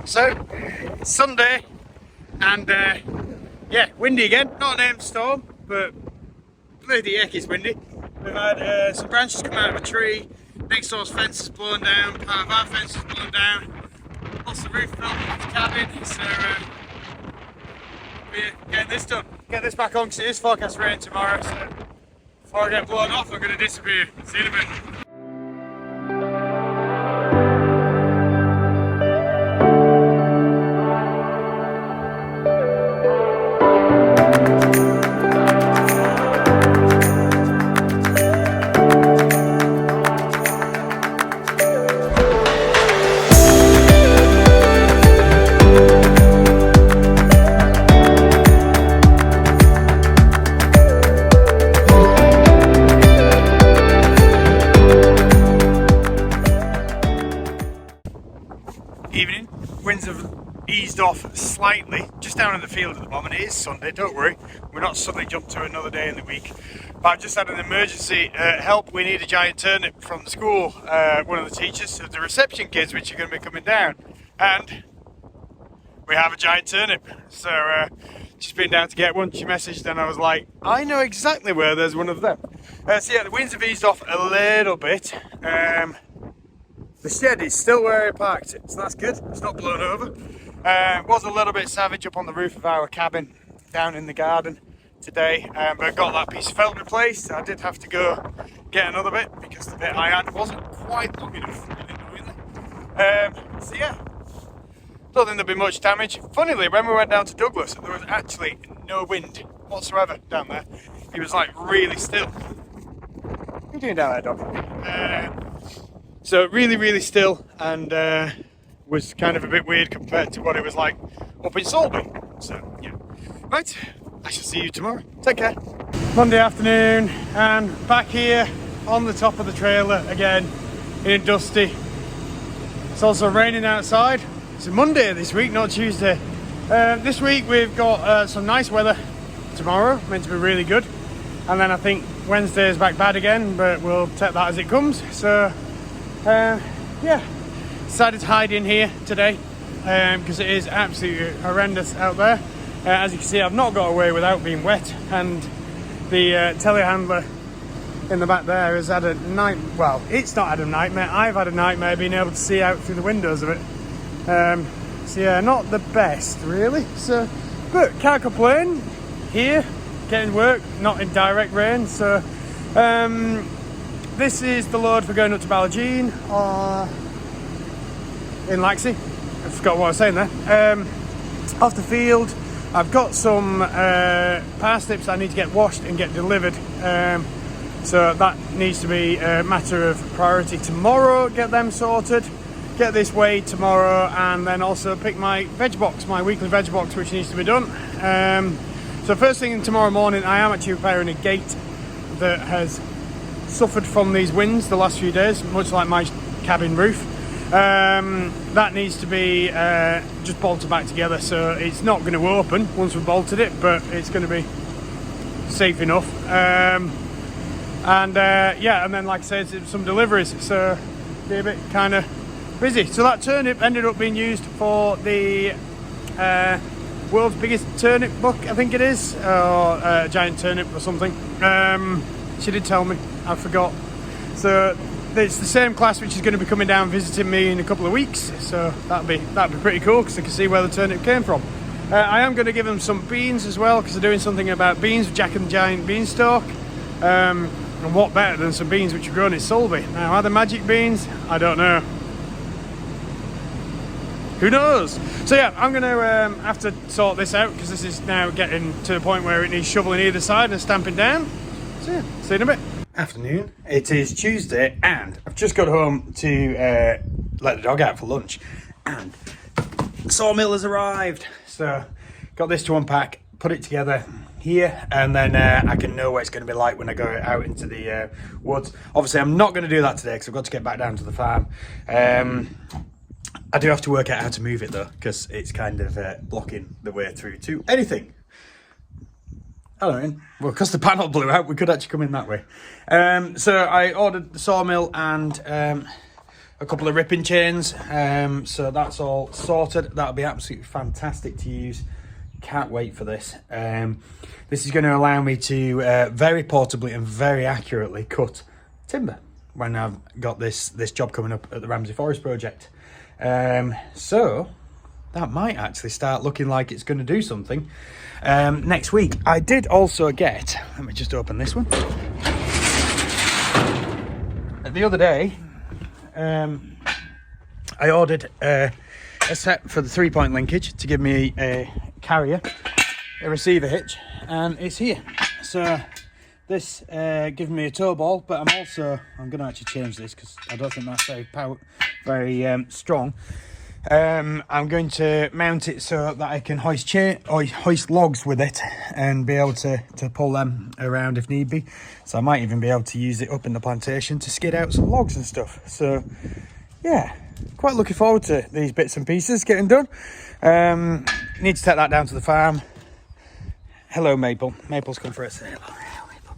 So, it's Sunday, and yeah, windy again. Not a named storm, but bloody heck it's windy. We've had some branches come out of a tree, next door's fence is blown down, part of our fence is blown down, lost the roof fell off the cabin, so we're getting this done. Get this back on because it is forecast rain tomorrow, so before I get blown off I'm going to disappear. See you in a bit. Evening, winds have eased off slightly, just down in the field at the moment. It is Sunday, don't worry, we're not suddenly jumped to another day in the week. But I've just had an emergency help. We need a giant turnip from the school, one of the teachers of the reception kids, which are going to be coming down, and we have a giant turnip. So she's been down to get one. She messaged and I was like, I know exactly where there's one of them. So yeah, the winds have eased off a little bit. The shed is still where I parked it, so that's good. It's not blown over. Was a little bit savage up on the roof of our cabin down in the garden today, but I got that piece of felt replaced. I did have to go get another bit because the bit I had wasn't quite long enough. So yeah, don't think there'll be much damage. Funnily, when we went down to Douglas, there was actually no wind whatsoever down there. It was like really still. What are you doing down there, dog? So really still, and was kind of a bit weird compared to what it was like up in Solby. So yeah, right, I shall see you tomorrow. Take care. Monday afternoon, and back here on the top of the trailer again in Dusty. It's also raining outside. It's a Monday this week, not Tuesday. This week we've got some nice weather tomorrow, meant to be really good, and then I think Wednesday is back bad again, but we'll take that as it comes. So yeah, decided to hide in here today because it is absolutely horrendous out there. As you can see, I've not got away without being wet, and the telehandler in the back there has had a night. Well, it's not had a nightmare. I've had a nightmare being able to see out through the windows of it. So yeah, not the best really. So, but can't complain. Here, getting work, not in direct rain. So. This is the load for going up to Ballagine in Laxey. I forgot what I was saying there. Off the field, I've got some parsnips I need to get washed and get delivered. So that needs to be a matter of priority tomorrow. Get them sorted, get this weighed tomorrow, and then also pick my veg box, my weekly veg box, which needs to be done. So first thing tomorrow morning, I am actually repairing a gate that has suffered from these winds the last few days, much like my cabin roof. That needs to be just bolted back together, so it's not going to open once we've bolted it, but it's going to be safe enough. Yeah, and then like I said, some deliveries, so be a bit kind of busy. So that turnip ended up being used for the world's biggest turnip book, I think it is, or giant turnip or something. She did tell me, I forgot. So it's the same class which is going to be coming down visiting me in a couple of weeks. So that'd be pretty cool because I can see where the turnip came from. I am going to give them some beans as well because they're doing something about beans with Jack and the Giant beanstalk. And what better than some beans which are grown in Solby? Now, are they magic beans? I don't know. Who knows? So yeah, I'm going to have to sort this out because this is now getting to the point where it needs shoveling either side and stamping down. So yeah, see you in a bit. Afternoon, it is Tuesday, and I've just got home to let the dog out for lunch, and the sawmill has arrived. So got this to unpack, put it together here, and then I can know what it's going to be like when I go out into the woods. Obviously I'm not going to do that today because I've got to get back down to the farm. I do have to work out how to move it though, because it's kind of blocking the way through to anything. I don't know. Well, because the panel blew out, we could actually come in that way. So I ordered the sawmill and a couple of ripping chains. So that's all sorted. That'll be absolutely fantastic to use. Can't wait for this. This is going to allow me to very portably and very accurately cut timber when I've got this job coming up at the Ramsey Forest project. So that might actually start looking like it's going to do something next week. I did also get, let me just open this one. The other day, I ordered a set for the 3-point linkage to give me a carrier, a receiver hitch, and it's here. So this gives me a tow ball, but I'm going to actually change this because I don't think that's very strong. I'm going to mount it so that I can hoist logs with it and be able to pull them around if need be. So I might even be able to use it up in the plantation to skid out some logs and stuff. So yeah, quite looking forward to these bits and pieces getting done. Need to take that down to the farm. Hello, Maple. Maple's come for us. Hello, Maple.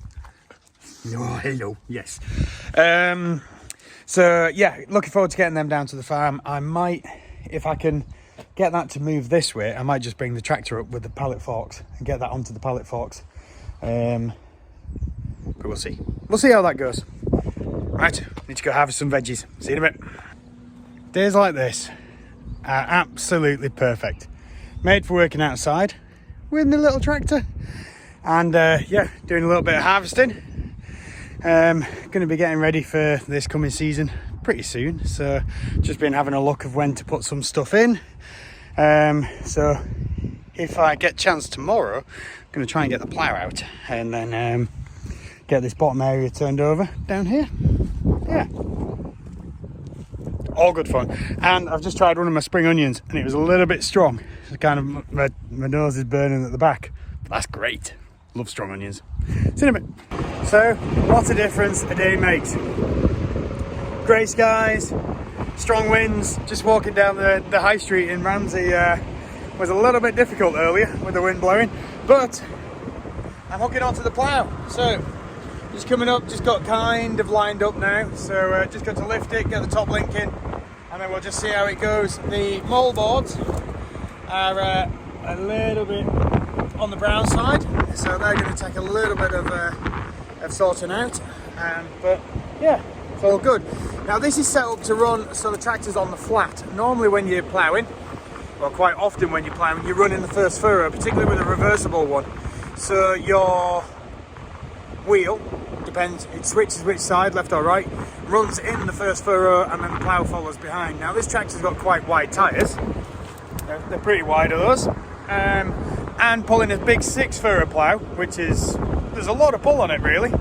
Oh, hello. Yes. So yeah, looking forward to getting them down to the farm. I might, if I can get that to move this way, I might just bring the tractor up with the pallet forks and get that onto the pallet forks. But we'll see. We'll see how that goes. Right, need to go harvest some veggies. See you in a bit. Days like this are absolutely perfect. Made for working outside with my little tractor. And yeah, doing a little bit of harvesting. Going to be getting ready for this coming season pretty soon. So just been having a look of when to put some stuff in. So if I get a chance tomorrow, I'm going to try and get the plough out and then get this bottom area turned over down here. Yeah, all good fun. And I've just tried one of my spring onions and it was a little bit strong. So kind of my nose is burning at the back, but that's great. Love strong onions. See you in a bit. So what a difference a day makes. Grey skies, strong winds. Just walking down the high street in Ramsey was a little bit difficult earlier with the wind blowing, but I'm hooking onto the plough. So just coming up, just got kind of lined up now. So just got to lift it, get the top link in, and then we'll just see how it goes. The mole boards are a little bit on the brown side, so they're going to take a little bit of sorting out. But yeah, it's all good. Now this is set up to run so the tractor's on the flat. Normally when you're ploughing, well quite often when you're ploughing, you run in the first furrow, particularly with a reversible one. So your wheel, depends, it switches which side, left or right, runs in the first furrow and then the plough follows behind. Now this tractor's got quite wide tyres, they're pretty wide are those, and pulling a big 6 furrow plough, which is, there's a lot of pull on it really.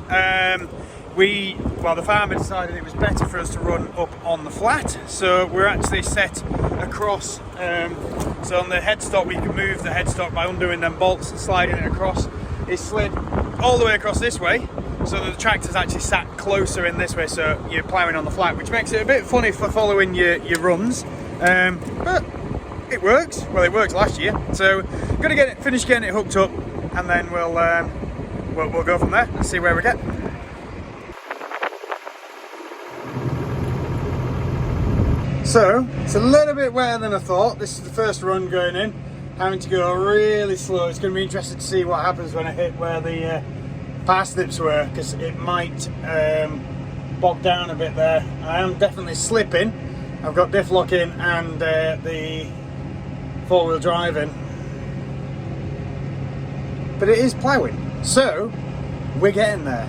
The farmer decided it was better for us to run up on the flat, so we're actually set across. So on the headstock, we can move the headstock by undoing them bolts and sliding it across. It's slid all the way across this way, so the tractor's actually sat closer in this way, so you're ploughing on the flat, which makes it a bit funny for following your runs. But it works. Well, it worked last year, so gonna finish getting it hooked up, and then we'll go from there and see where we get. So it's a little bit wetter than I thought. This is the first run going in, having to go really slow. It's going to be interesting to see what happens when I hit where the parsnips were, because it might bog down a bit there. I am definitely slipping. I've got diff lock in and the 4-wheel drive in, but it is ploughing, so we're getting there.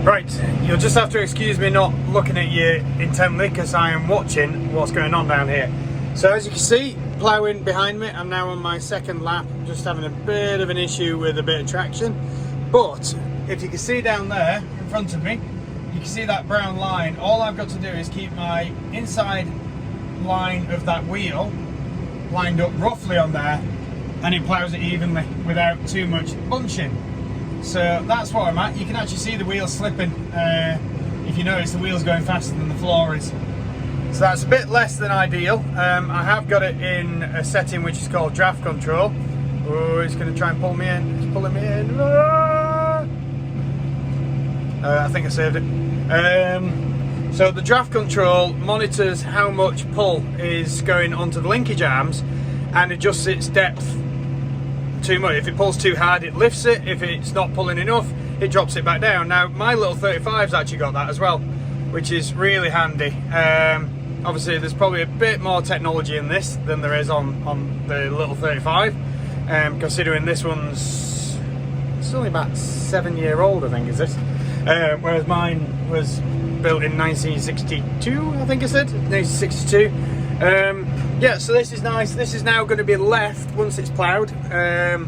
Right, you'll just have to excuse me not looking at you intently because I am watching what's going on down here. So as you can see, ploughing behind me, I'm now on my second lap, just having a bit of an issue with a bit of traction. But if you can see down there in front of me, you can see that brown line. All I've got to do is keep my inside line of that wheel lined up roughly on there, and it ploughs it evenly without too much bunching. So that's what I'm at. You can actually see the wheels slipping. If you notice, the wheel's going faster than the floor is. So that's a bit less than ideal. I have got it in a setting which is called draft control. Oh, it's going to try and pull me in. It's pulling me in. I think I saved it. So the draft control monitors how much pull is going onto the linkage arms and adjusts its depth too much. If it pulls too hard, it lifts it. If it's not pulling enough, it drops it back down. Now my little 35's actually got that as well, which is really handy. Obviously there's probably a bit more technology in this than there is on the little 35, considering this one's, it's only about 7-year-old, I think, is it? Whereas mine was built in 1962, I think I said, 1962. Yeah, so this is nice. This is now going to be left once it's ploughed. Tell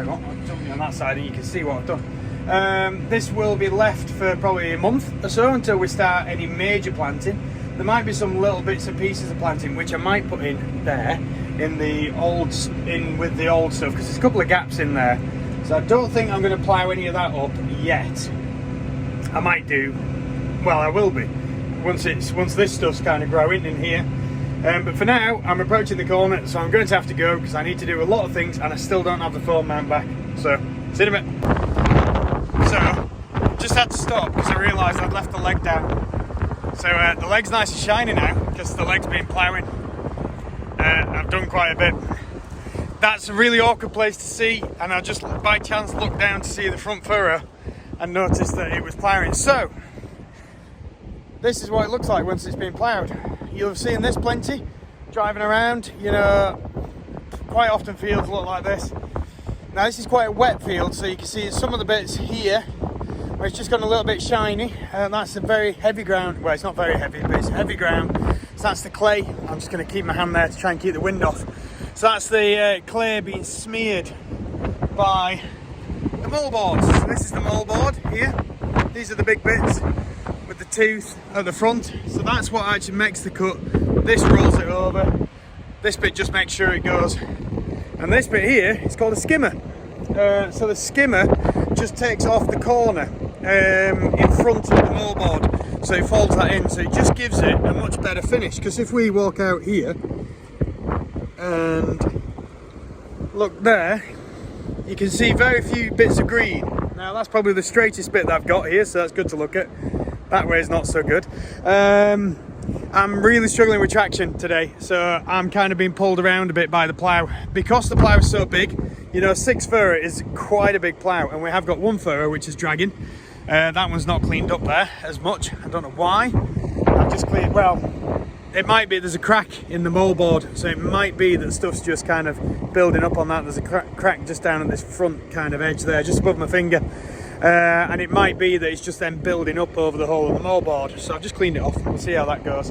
you what, I'll jump on that side and you can see what I've done. This will be left for probably a month or so until we start any major planting. There might be some little bits and pieces of planting which I might put in there, in with the old stuff, because there's a couple of gaps in there. So I don't think I'm going to plough any of that up yet. I might do. Well, I will be once this stuff's kind of growing in here. But for now, I'm approaching the corner, so I'm going to have to go because I need to do a lot of things, and I still don't have the phone mount back. So see you in a bit. So just had to stop because I realised I'd left the leg down. So the leg's nice and shiny now because the leg's been ploughing. I've done quite a bit. That's a really awkward place to see, and I just by chance looked down to see the front furrow and noticed that it was ploughing. So this is what it looks like once it's been ploughed. You'll have seen this plenty driving around, you know, quite often fields look like this. Now this is quite a wet field, so you can see some of the bits here where it's just got a little bit shiny, and that's a very heavy ground. Well, it's not very heavy, but it's heavy ground. So that's the clay. I'm just going to keep my hand there to try and keep the wind off. So that's the clay being smeared by the moldboards. So this is the moldboard here. These are the big bits with the tooth at the front. So that's what actually makes the cut. This rolls it over. This bit just makes sure it goes. And this bit here is called a skimmer. So the skimmer just takes off the corner in front of the moldboard, so it folds that in, so it just gives it a much better finish. Because if we walk out here and look there, you can see very few bits of green. Now that's probably the straightest bit that I've got here, so that's good to look at. That way is not so good. I'm really struggling with traction today, so I'm kind of being pulled around a bit by the plough. Because the plough is so big, you know, 6 furrow is quite a big plough, and we have got 1 furrow which is dragging. That one's not cleaned up there as much. I don't know why. I've just cleaned, well, it might be there's a crack in the moldboard, so it might be that stuff's just kind of building up on that. There's a crack just down on this front kind of edge there, just above my finger. And it might be that it's just then building up over the whole of the moldboard. So I've just cleaned it off. We'll see how that goes.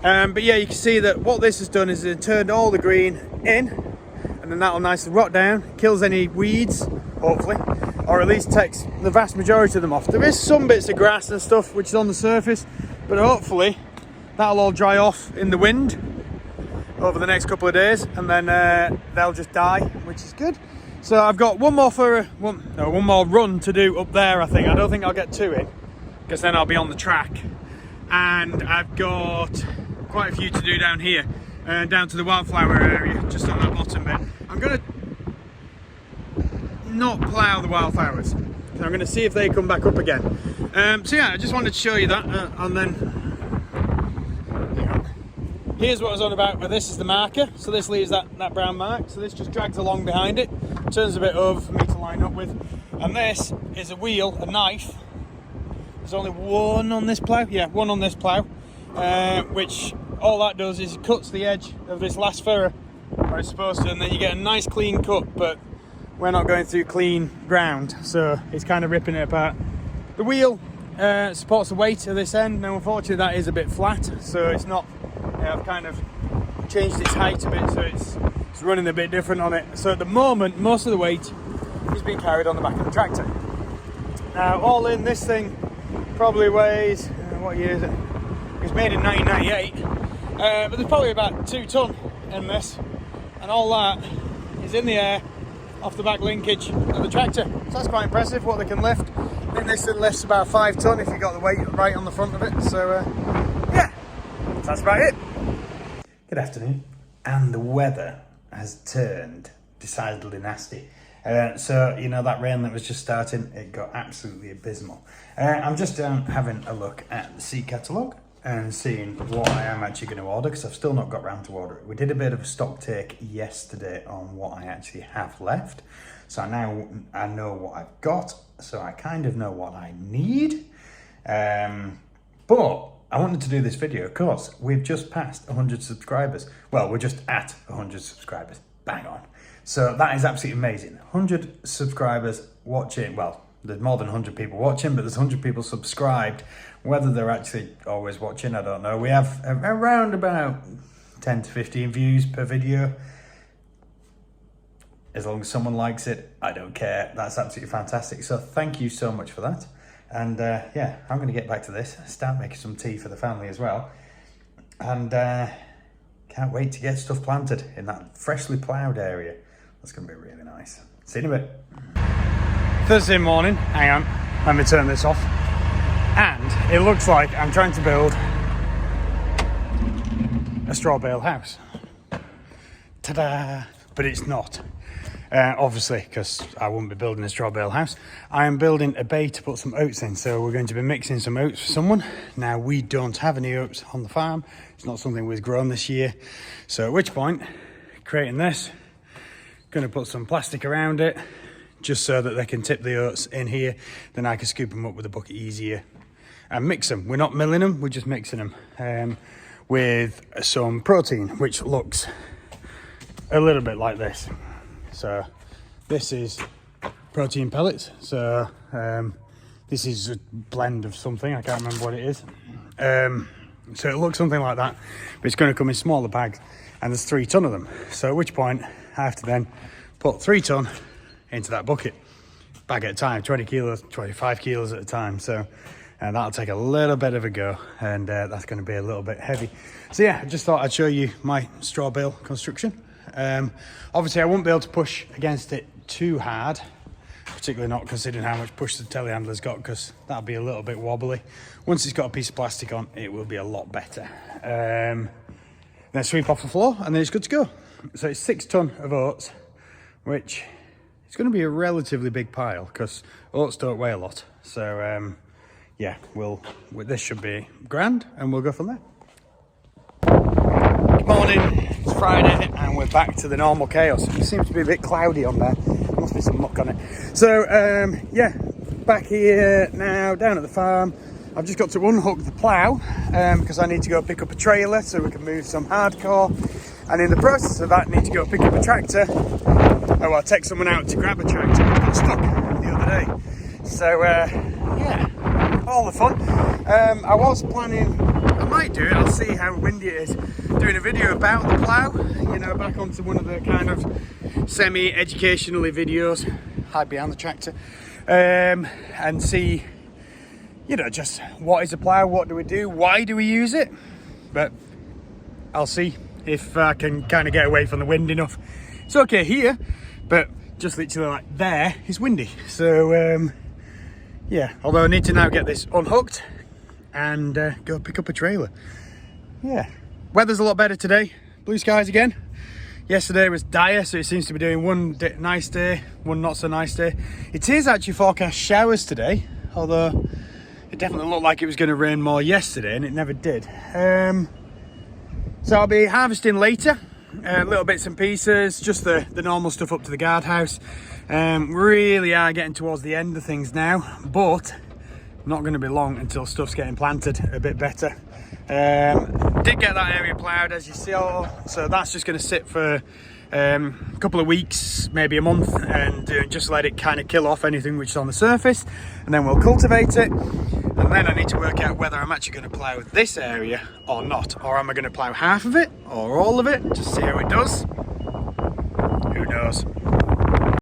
But yeah, you can see that what this has done is it turned all the green in, and then that'll nicely rot down, kills any weeds, hopefully, or at least takes the vast majority of them off. There is some bits of grass and stuff which is on the surface, but hopefully that'll all dry off in the wind over the next couple of days, and then they'll just die, which is good. So I've got one more run to do up there, I think. I don't think I'll get 2 in, because then I'll be on the track. And I've got quite a few to do down here, down to the wildflower area, just on that bottom bit. I'm going to not plough the wildflowers, so I'm going to see if they come back up again. So yeah, I just wanted to show you that, and then here's what I was on about, where this is the marker, so this leaves that brown mark, so this just drags along behind it, turns a bit over for me to line up with, and this is a wheel, a knife. There's only one on this plough, yeah, one on this plough, which all that does is it cuts the edge of this last furrow where it's supposed to, and then you get a nice clean cut, but we're not going through clean ground, so it's kind of ripping it apart. The wheel supports the weight of this end. Now unfortunately that is a bit flat, so it's not, I've kind of changed its height a bit, so it's running a bit different on it. So at the moment, most of the weight is being carried on the back of the tractor. Now all in, this thing probably weighs, what year is it? It was made in 1998, but there's probably about 2 ton in this, and all that is in the air off the back linkage of the tractor. So that's quite impressive what they can lift. I think this thing lifts about 5 ton if you got the weight right on the front of it. So yeah, that's about it. Good afternoon. And the weather has turned decidedly nasty. So, you know, that rain that was just starting, it got absolutely abysmal. I'm just having a look at the seed catalogue and seeing what I am actually going to order, because I've still not got round to order it. We did a bit of a stock take yesterday on what I actually have left. So now I know what I've got, so I kind of know what I need. But I wanted to do this video because we've just passed 100 subscribers. Well, we're just at 100 subscribers. Bang on. So that is absolutely amazing. 100 subscribers watching. Well, there's more than 100 people watching, but there's 100 people subscribed. Whether they're actually always watching, I don't know. We have around about 10 to 15 views per video. As long as someone likes it, I don't care. That's absolutely fantastic. So thank you so much for that. And yeah, I'm going to get back to this, start making some tea for the family as well. And can't wait to get stuff planted in that freshly ploughed area. That's going to be really nice. See you in a bit. Thursday morning, hang on, let me turn this off. And it looks like I'm trying to build a straw bale house. Ta-da! But it's not. Obviously, because I wouldn't be building a straw bale house. I am building a bay to put some oats in, so we're going to be mixing some oats for someone. Now, we don't have any oats on the farm. It's not something we've grown this year. So at which point, creating this, going to put some plastic around it, just so that they can tip the oats in here. Then I can scoop them up with a bucket easier and mix them. We're not milling them, we're just mixing them with some protein, which looks a little bit like this. So this is protein pellets. So this is a blend of something. I can't remember what it is. So it looks something like that, but it's going to come in smaller bags, and there's 3 ton of them. So at which point I have to then put 3 ton into that bucket, bag at a time, 20 kilos, 25 kilos at a time. So that'll take a little bit of a go, and that's going to be a little bit heavy. So yeah, I just thought I'd show you my straw bale construction. Obviously I won't be able to push against it too hard, particularly not considering how much push the telehandler's got, because that'll be a little bit wobbly. Once it's got a piece of plastic on, it will be a lot better. Then sweep off the floor, and then it's good to go. So it's 6 ton of oats, which is going to be a relatively big pile because oats don't weigh a lot. So yeah, this should be grand, and we'll go from there. Good morning, it's Friday, and we're back to the normal chaos. It seems to be a bit cloudy on there. There must be some muck on it. So yeah, back here now, down at the farm. I've just got to unhook the plough because I need to go pick up a trailer so we can move some hardcore. And in the process of that, I need to go pick up a tractor. Oh, I'll take someone out to grab a tractor. I got stuck the other day. So yeah, all the fun. I was planning, I might do it, I'll see how windy it is, doing a video about the plough, you know, back onto one of the kind of semi-educationally videos, hide behind the tractor, and see, you know, just what is a plough, what do we do, why do we use it? But I'll see if I can kind of get away from the wind enough. It's okay here, but just literally like there is windy. So yeah, although I need to now get this unhooked and go pick up a trailer. Yeah, weather's a lot better today, blue skies again. Yesterday was dire, so it seems to be doing one nice day, one not so nice day. It is actually forecast showers today, although it definitely looked like it was going to rain more yesterday, and it never did. So I'll be harvesting later, little bits and pieces, just the normal stuff up to the guardhouse. Really are getting towards the end of things now, but not going to be long until stuff's getting planted a bit better. Did get that area ploughed, as you saw, so that's just going to sit for a couple of weeks, maybe a month, and just let it kind of kill off anything which is on the surface, and then we'll cultivate it. And then I need to work out whether I'm actually going to plough this area or not, or am I going to plough half of it or all of it, just see how it does. Who knows?